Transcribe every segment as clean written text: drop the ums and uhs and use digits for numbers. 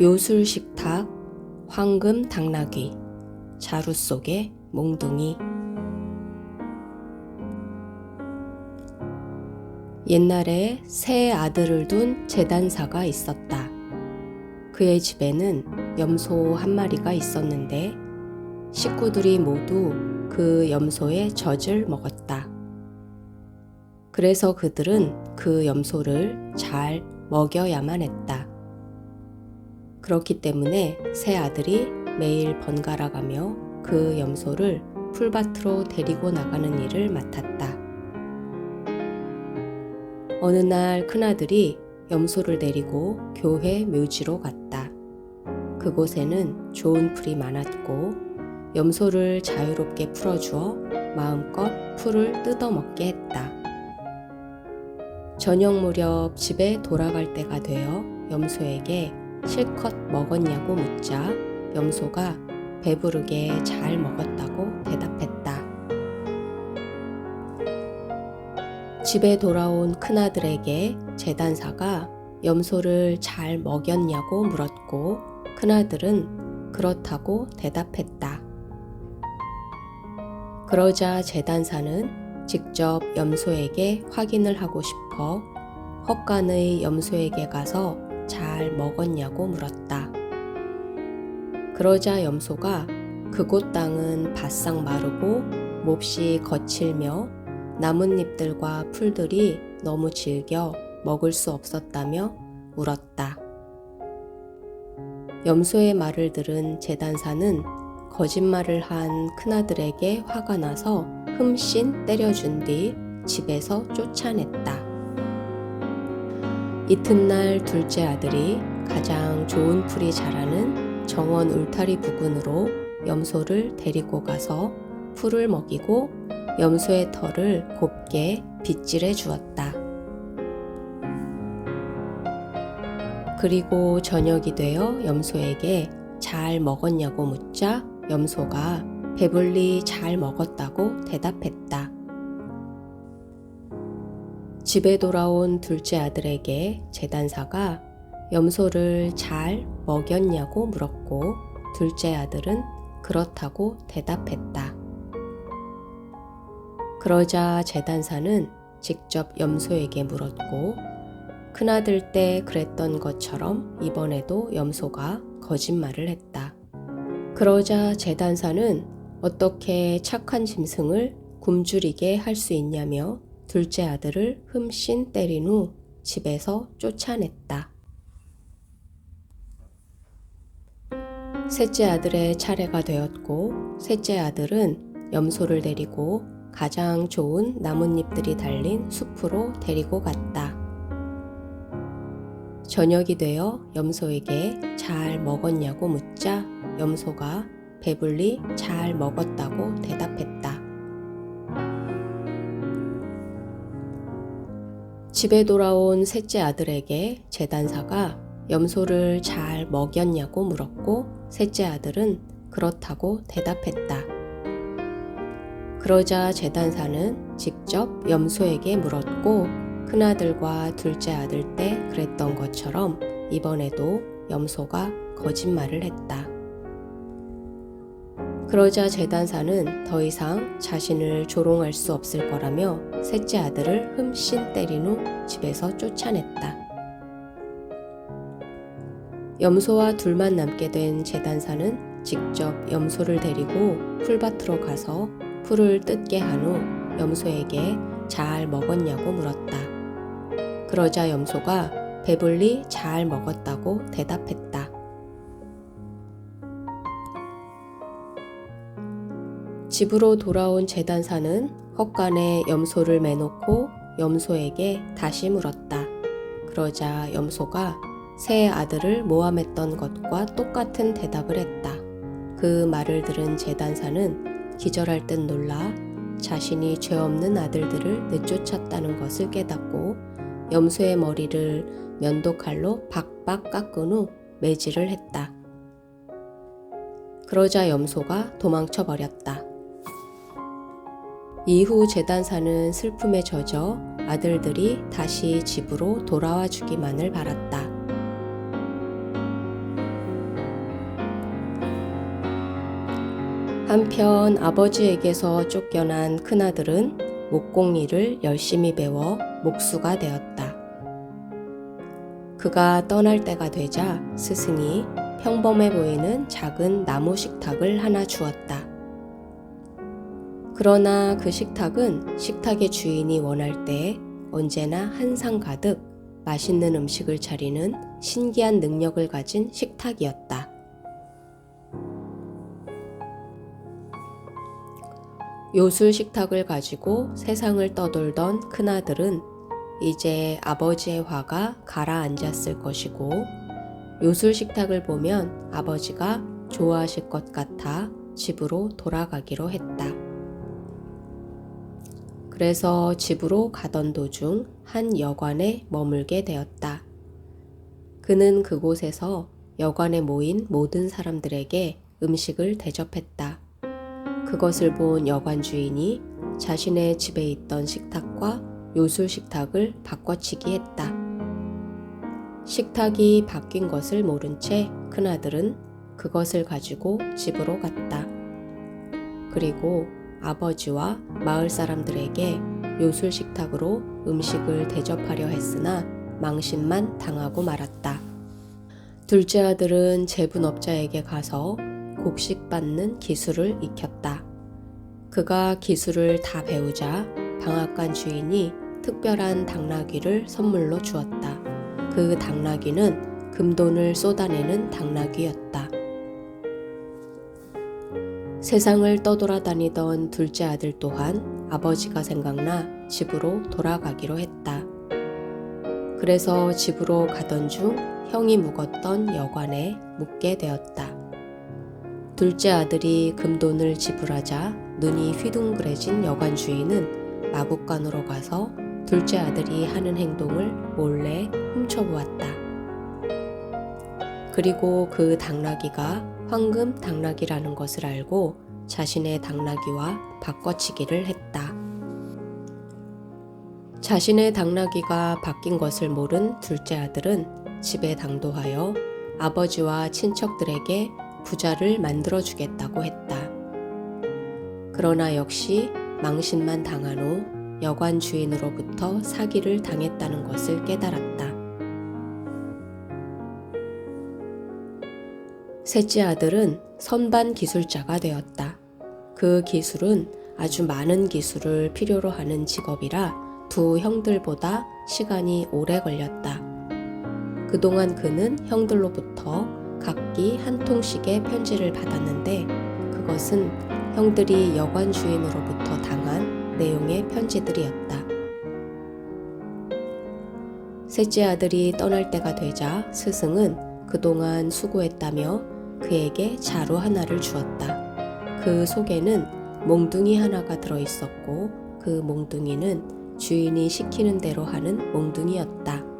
요술식탁, 황금 당나귀, 자루 속의 몽둥이. 옛날에 세 아들을 둔 재단사가 있었다. 그의 집에는 염소 한 마리가 있었는데 식구들이 모두 그 염소의 젖을 먹었다. 그래서 그들은 그 염소를 잘 먹여야만 했다. 그렇기 때문에 세 아들이 매일 번갈아 가며 그 염소를 풀밭으로 데리고 나가는 일을 맡았다. 어느 날 큰아들이 염소를 데리고 교회 묘지로 갔다. 그곳에는 좋은 풀이 많았고 염소를 자유롭게 풀어주어 마음껏 풀을 뜯어먹게 했다. 저녁 무렵 집에 돌아갈 때가 되어 염소에게 실컷 먹었냐고 묻자 염소가 배부르게 잘 먹었다고 대답했다. 집에 돌아온 큰아들에게 재단사가 염소를 잘 먹였냐고 물었고 큰아들은 그렇다고 대답했다. 그러자 재단사는 직접 염소에게 확인을 하고 싶어 헛간의 염소에게 가서 잘 먹었냐고 물었다. 그러자 염소가 그곳 땅은 바싹 마르고 몹시 거칠며 나뭇잎들과 풀들이 너무 질겨 먹을 수 없었다며 울었다. 염소의 말을 들은 재단사는 거짓말을 한 큰아들에게 화가 나서 흠씬 때려준 뒤 집에서 쫓아냈다. 이튿날 둘째 아들이 가장 좋은 풀이 자라는 정원 울타리 부근으로 염소를 데리고 가서 풀을 먹이고 염소의 털을 곱게 빗질해 주었다. 그리고 저녁이 되어 염소에게 잘 먹었냐고 묻자 염소가 배불리 잘 먹었다고 대답했다. 집에 돌아온 둘째 아들에게 재단사가 염소를 잘 먹였냐고 물었고 둘째 아들은 그렇다고 대답했다. 그러자 재단사는 직접 염소에게 물었고 큰아들 때 그랬던 것처럼 이번에도 염소가 거짓말을 했다. 그러자 재단사는 어떻게 착한 짐승을 굶주리게 할 수 있냐며 둘째 아들을 흠씬 때린 후 집에서 쫓아냈다. 셋째 아들의 차례가 되었고 셋째 아들은 염소를 데리고 가장 좋은 나뭇잎들이 달린 숲으로 데리고 갔다. 저녁이 되어 염소에게 잘 먹었냐고 묻자 염소가 배불리 잘 먹었다고 대답했다. 집에 돌아온 셋째 아들에게 재단사가 염소를 잘 먹였냐고 물었고 셋째 아들은 그렇다고 대답했다. 그러자 재단사는 직접 염소에게 물었고 큰아들과 둘째 아들 때 그랬던 것처럼 이번에도 염소가 거짓말을 했다. 그러자 재단사는 더 이상 자신을 조롱할 수 없을 거라며 셋째 아들을 흠씬 때린 후 집에서 쫓아냈다. 염소와 둘만 남게 된 재단사는 직접 염소를 데리고 풀밭으로 가서 풀을 뜯게 한 후 염소에게 잘 먹었냐고 물었다. 그러자 염소가 배불리 잘 먹었다고 대답했다. 집으로 돌아온 재단사는 헛간에 염소를 매놓고 염소에게 다시 물었다. 그러자 염소가 새 아들을 모함했던 것과 똑같은 대답을 했다. 그 말을 들은 재단사는 기절할 듯 놀라 자신이 죄 없는 아들들을 내쫓았다는 것을 깨닫고 염소의 머리를 면도칼로 박박 깎은 후 매질을 했다. 그러자 염소가 도망쳐 버렸다. 이후 재단사는 슬픔에 젖어 아들들이 다시 집으로 돌아와 주기만을 바랐다. 한편 아버지에게서 쫓겨난 큰아들은 목공일을 열심히 배워 목수가 되었다. 그가 떠날 때가 되자 스승이 평범해 보이는 작은 나무 식탁을 하나 주었다. 그러나 그 식탁은 식탁의 주인이 원할 때 언제나 한 상 가득 맛있는 음식을 차리는 신기한 능력을 가진 식탁이었다. 요술 식탁을 가지고 세상을 떠돌던 큰아들은 이제 아버지의 화가 가라앉았을 것이고 요술 식탁을 보면 아버지가 좋아하실 것 같아 집으로 돌아가기로 했다. 그래서 집으로 가던 도중 한 여관에 머물게 되었다. 그는 그곳에서 여관에 모인 모든 사람들에게 음식을 대접했다. 그것을 본 여관 주인이 자신의 집에 있던 식탁과 요술 식탁을 바꿔치기 했다. 식탁이 바뀐 것을 모른 채 큰아들은 그것을 가지고 집으로 갔다. 그리고 아버지와 마을 사람들에게 요술 식탁으로 음식을 대접하려 했으나 망신만 당하고 말았다. 둘째 아들은 제분업자에게 가서 곡식 받는 기술을 익혔다. 그가 기술을 다 배우자 방앗간 주인이 특별한 당나귀를 선물로 주었다. 그 당나귀는 금돈을 쏟아내는 당나귀였다. 세상을 떠돌아다니던 둘째 아들 또한 아버지가 생각나 집으로 돌아가기로 했다. 그래서 집으로 가던 중 형이 묵었던 여관에 묵게 되었다. 둘째 아들이 금돈을 지불하자 눈이 휘둥그레진 여관 주인은 마구간으로 가서 둘째 아들이 하는 행동을 몰래 훔쳐보았다. 그리고 그 당나귀가 황금 당나귀라는 것을 알고 자신의 당나귀와 바꿔치기를 했다. 자신의 당나귀가 바뀐 것을 모른 둘째 아들은 집에 당도하여 아버지와 친척들에게 부자를 만들어주겠다고 했다. 그러나 역시 망신만 당한 후 여관 주인으로부터 사기를 당했다는 것을 깨달았다. 셋째 아들은 선반 기술자가 되었다. 그 기술은 아주 많은 기술을 필요로 하는 직업이라 두 형들보다 시간이 오래 걸렸다. 그동안 그는 형들로부터 각기 한 통씩의 편지를 받았는데 그것은 형들이 여관 주인으로부터 당한 내용의 편지들이었다. 셋째 아들이 떠날 때가 되자 스승은 그동안 수고했다며 그에게 자루 하나를 주었다. 그 속에는 몽둥이 하나가 들어있었고 그 몽둥이는 주인이 시키는 대로 하는 몽둥이였다.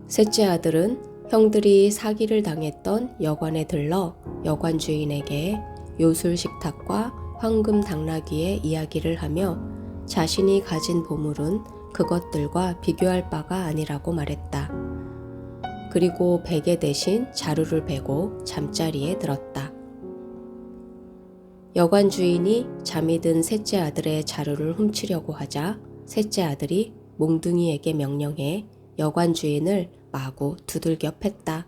셋째 아들은 형들이 사기를 당했던 여관에 들러 여관 주인에게 요술 식탁과 황금 당나귀의 이야기를 하며 자신이 가진 보물은 그것들과 비교할 바가 아니라고 말했다. 그리고 베개 대신 자루를 베고 잠자리에 들었다. 여관 주인이 잠이 든 셋째 아들의 자루를 훔치려고 하자 셋째 아들이 몽둥이에게 명령해 여관 주인을 마구 두들겨 팼다.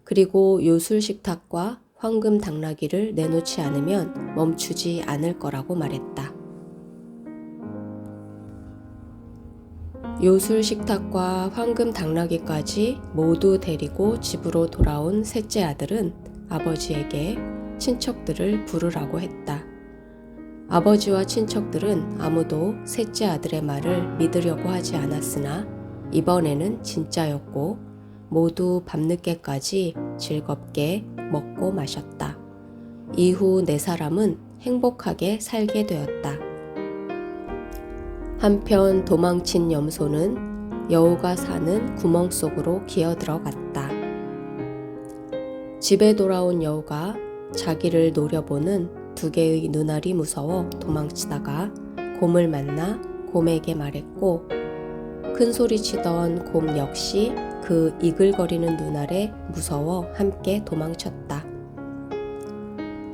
그리고 요술 식탁과 황금 당나귀를 내놓지 않으면 멈추지 않을 거라고 말했다. 요술 식탁과 황금 당나귀까지 모두 데리고 집으로 돌아온 셋째 아들은 아버지에게 친척들을 부르라고 했다. 아버지와 친척들은 아무도 셋째 아들의 말을 믿으려고 하지 않았으나 이번에는 진짜였고 모두 밤늦게까지 즐겁게 먹고 마셨다. 이후 네 사람은 행복하게 살게 되었다. 한편 도망친 염소는 여우가 사는 구멍 속으로 기어들어갔다. 집에 돌아온 여우가 자기를 노려보는 두 개의 눈알이 무서워 도망치다가 곰을 만나 곰에게 말했고 큰 소리 치던 곰 역시 그 그 이글거리는 눈 아래 무서워 함께 도망쳤다.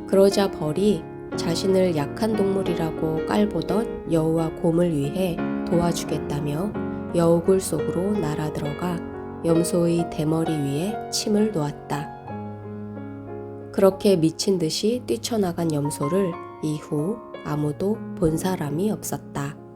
그러자 벌이 자신을 약한 동물이라고 깔보던 여우와 곰을 위해 도와주겠다며 여우굴 속으로 날아들어가 염소의 대머리 위에 침을 놓았다. 그렇게 미친 듯이 뛰쳐나간 염소를 이후 아무도 본 사람이 없었다.